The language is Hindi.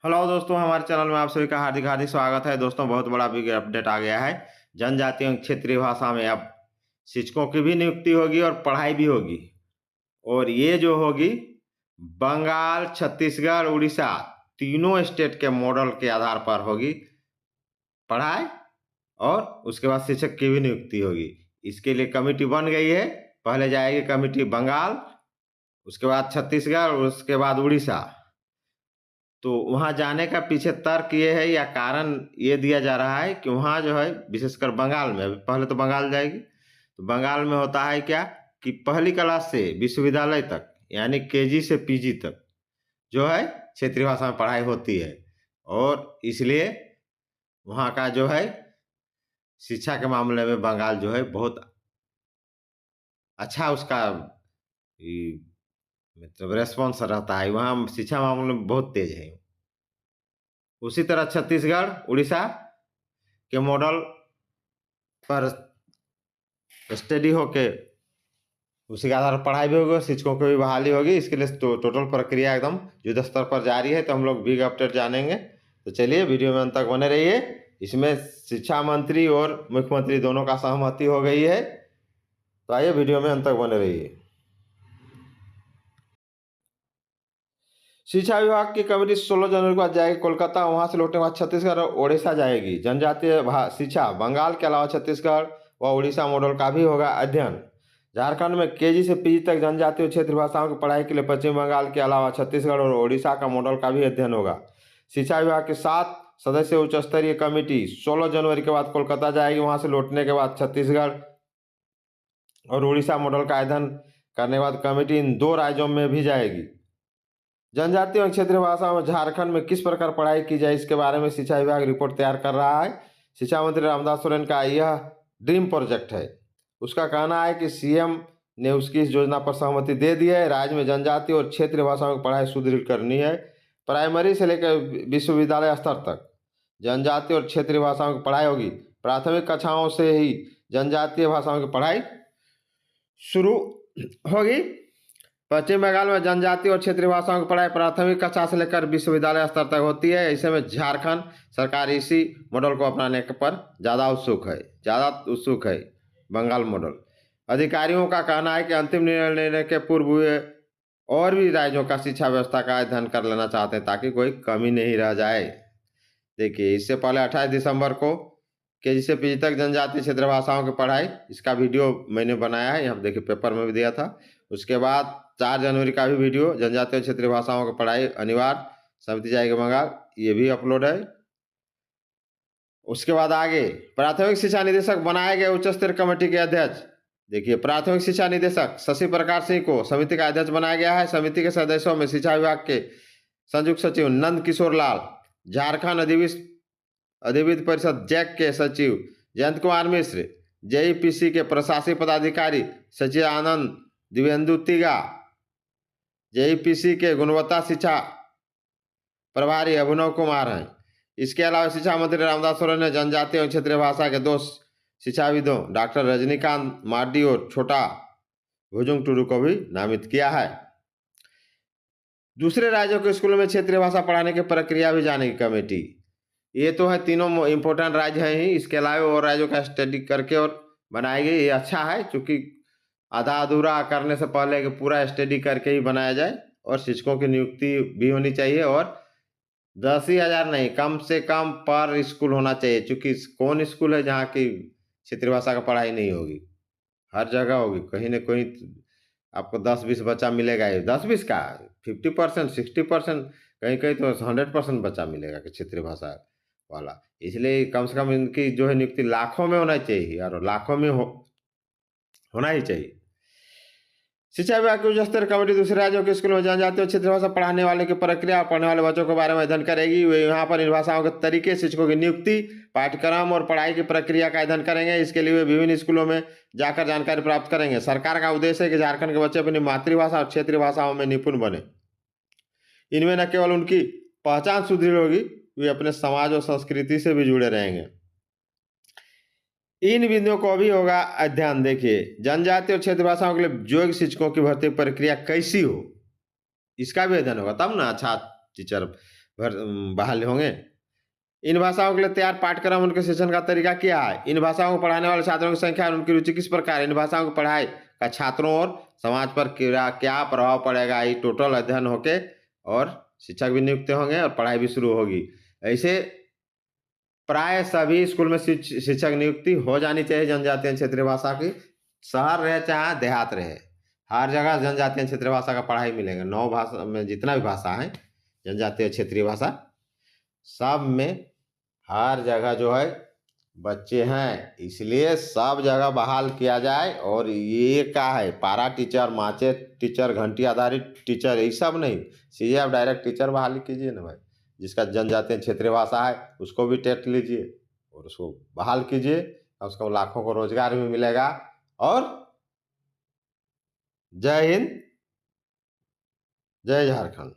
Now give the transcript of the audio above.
हेलो दोस्तों, हमारे चैनल में आप सभी का हार्दिक हार्दिक स्वागत है। दोस्तों, बहुत बड़ा बिग अपडेट आ गया है। जनजातीय एवं क्षेत्रीय भाषा में अब शिक्षकों की भी नियुक्ति होगी और पढ़ाई भी होगी। और ये जो होगी, बंगाल, छत्तीसगढ़, उड़ीसा तीनों स्टेट के मॉडल के आधार पर होगी पढ़ाई। और उसके बाद शिक्षक की भी नियुक्ति होगी। इसके लिए कमेटी बन गई है। पहले जाएगी कमेटी बंगाल, उसके बाद छत्तीसगढ़, उसके बाद उड़ीसा। तो वहाँ जाने का पीछे तर्क ये है या कारण ये दिया जा रहा है कि वहाँ जो है, विशेषकर बंगाल में, अभी पहले तो बंगाल जाएगी, तो बंगाल में होता है क्या कि पहली क्लास से विश्वविद्यालय तक, यानी केजी से पीजी तक जो है क्षेत्रीय भाषा में पढ़ाई होती है। और इसलिए वहाँ का जो है शिक्षा के मामले में बंगाल जो है बहुत अच्छा उसका मतलब रेस्पॉन्स रहता है। वहाँ शिक्षा मामले में बहुत तेज है। उसी तरह छत्तीसगढ़, उड़ीसा के मॉडल पर स्टडी होके उसी के आधार पर पढ़ाई भी होगी, शिक्षकों की भी बहाली होगी। इसके लिए टोटल प्रक्रिया एकदम युद्ध स्तर पर जारी है। तो हम लोग बिग अपडेट जानेंगे। तो चलिए वीडियो में अंत तक बने रहिए। इसमें शिक्षा मंत्री और मुख्यमंत्री दोनों का सहमति हो गई है। तो आइए वीडियो में अंत तक बने रहिए। शिक्षा विभाग की कमेटी 16 जनवरी को आज जाएगी कोलकाता। वहां से लौटने के बाद छत्तीसगढ़ और ओडिशा जाएगी। जनजातीय शिक्षा बंगाल के अलावा छत्तीसगढ़ व उड़ीसा मॉडल का भी होगा अध्ययन। झारखंड में केजी से पीजी तक जनजातीय क्षेत्रीय भाषाओं की पढ़ाई के लिए पश्चिम बंगाल के अलावा छत्तीसगढ़ और ओडिशा का मॉडल का भी अध्ययन होगा। शिक्षा विभाग की 7 सदस्यीय उच्च स्तरीय कमेटी 16 जनवरी के बाद कोलकाता जाएगी। वहां से लौटने के बाद छत्तीसगढ़ और उड़ीसा मॉडल का अध्ययन करने के बाद कमेटी इन 2 राज्यों में भी जाएगी। जनजातीय और क्षेत्रीय भाषाओं में झारखंड में किस प्रकार पढ़ाई की जाए, इसके बारे में शिक्षा विभाग रिपोर्ट तैयार कर रहा है। शिक्षा मंत्री रामदास सोरेन का यह ड्रीम प्रोजेक्ट है। उसका कहना है कि सीएम ने उसकी इस योजना पर सहमति दे दी है। राज्य में जनजातीय और क्षेत्रीय भाषाओं की पढ़ाई सुदृढ़ करनी है। प्राइमरी से लेकर विश्वविद्यालय स्तर तक जनजातीय और क्षेत्रीय भाषाओं की पढ़ाई होगी। प्राथमिक कक्षाओं से ही जनजातीय भाषाओं की पढ़ाई शुरू होगी। पश्चिम बंगाल में जनजातीय और क्षेत्रीय भाषाओं की पढ़ाई प्राथमिक कक्षा से लेकर विश्वविद्यालय स्तर तक होती है। ऐसे में झारखंड सरकार इसी मॉडल को अपनाने पर ज़्यादा उत्सुक है बंगाल मॉडल। अधिकारियों का कहना है कि अंतिम निर्णय लेने के पूर्व वे और भी राज्यों का शिक्षा व्यवस्था का अध्ययन कर लेना चाहते हैं ताकि कोई कमी नहीं रह जाए। देखिए, इससे पहले 28 दिसंबर को केजी से पीजी तक जनजातीय क्षेत्रीय भाषाओं की पढ़ाई, इसका वीडियो मैंने बनाया है, यहाँ देखिए पेपर में भी दिया था। उसके बाद 4 जनवरी का भी वीडियो जनजातीय क्षेत्रीय भाषाओं की पढ़ाई अनिवार्य, समिति जाएगी बंगाल, ये भी अपलोड है। उसके बाद आगे प्राथमिक शिक्षा निदेशक बनाए गए उच्च स्तरीय कमेटी के अध्यक्ष। देखिए, प्राथमिक शिक्षा निदेशक शशि प्रकाश सिंह को समिति का अध्यक्ष बनाया गया है। समिति के सदस्यों में शिक्षा विभाग के संयुक्त सचिव नंद किशोर लाल, झारखंड अधिविद्य परिषद जैक के सचिव जयंत कुमार मिश्र, जेईपीसी के प्रशासनिक पदाधिकारी सचिदानंद दिव्येंदु तिगा, जेईपीसी के गुणवत्ता शिक्षा प्रभारी अभिनव कुमार हैं। इसके अलावा शिक्षा मंत्री रामदास सोरेन ने जनजातीय और क्षेत्रीय भाषा के 2 शिक्षाविदों डॉक्टर रजनीकांत मार्डी और छोटा भुजुंग टुडू को भी नामित किया है। दूसरे राज्यों के स्कूलों में क्षेत्रीय भाषा पढ़ाने की प्रक्रिया भी जानेगी कमेटी। ये तो है, तीनों इम्पोर्टेंट राज्य हैं ही, इसके अलावा और राज्यों का स्टडी करके और बनाएगी। ये अच्छा है, क्योंकि आधा अधूरा करने से पहले कि पूरा स्टडी करके ही बनाया जाए। और शिक्षकों की नियुक्ति भी होनी चाहिए और 10,000 नहीं, कम से कम पर स्कूल होना चाहिए। क्योंकि कौन स्कूल है जहाँ की क्षेत्रीय भाषा का पढ़ाई नहीं होगी? हर जगह होगी, कहीं ना कहीं आपको 10-20 बच्चा मिलेगा ही। 10-20 का 50%, 60%, कहीं कहीं तो 100% बच्चा मिलेगा कि क्षेत्रीय भाषा वाला। इसलिए कम से कम इनकी जो है नियुक्ति लाखों में होना चाहिए और लाखों में होना ही चाहिए। शिक्षा विभाग की उच्च स्तरीय कमेटी दूसरे राज्यों के स्कूलों में जनजातीय क्षेत्रीय भाषा पढ़ाने वाले की प्रक्रिया और पढ़ने वाले बच्चों के बारे में अध्ययन करेगी। वे यहाँ पर इन भाषाओं के तरीके, शिक्षकों की नियुक्ति, पाठ्यक्रम और पढ़ाई की प्रक्रिया का अध्ययन करेंगे। इसके लिए वे विभिन्न स्कूलों में जाकर जानकारी प्राप्त करेंगे। सरकार का उद्देश्य है कि झारखंड के बच्चे अपनी मातृभाषा और क्षेत्रीय भाषाओं में निपुण बने। इनमें न केवल उनकी पहचान सुदृढ़ होगी, वे अपने समाज और संस्कृति से भी जुड़े रहेंगे। इन बिंदुओं को भी होगा अध्ययन। देखिए, जनजातीय और क्षेत्रीय भाषाओं के लिए योग्य शिक्षकों की भर्ती प्रक्रिया कैसी हो, इसका भी अध्ययन होगा, तब ना अच्छा टीचर बहाल होंगे। इन भाषाओं के लिए तैयार पाठ्यक्रम, उनके शिक्षण का तरीका क्या है, इन भाषाओं को पढ़ाने वाले छात्रों की संख्या और उनकी रुचि किस प्रकार है, इन भाषाओं की पढ़ाई का छात्रों और समाज पर क्या क्या प्रभाव पड़ेगा, ये टोटल अध्ययन होके और शिक्षक भी नियुक्त होंगे और पढ़ाई भी शुरू होगी। ऐसे प्राय सभी स्कूल में शिक्षक नियुक्ति हो जानी चाहिए जनजातीय क्षेत्रीय भाषा की। शहर रहे चाहे देहात रहे, हर जगह जनजातीय क्षेत्रीय भाषा का पढ़ाई मिलेगा। 9 भाषा में जितना भी भाषा है जनजातीय क्षेत्रीय भाषा, सब में हर जगह जो है बच्चे हैं, इसलिए सब जगह बहाल किया जाए। और ये क्या है, पारा टीचर, माचे टीचर, घंटी आधारित टीचर, ये सब नहीं, सीधे आप डायरेक्ट टीचर बहाली कीजिए ना भाई। जिसका जनजातीय क्षेत्रीय भाषा है उसको भी टेट लीजिए और उसको बहाल कीजिए, और उसको लाखों को रोजगार भी मिलेगा। और जय हिंद, जय झारखंड।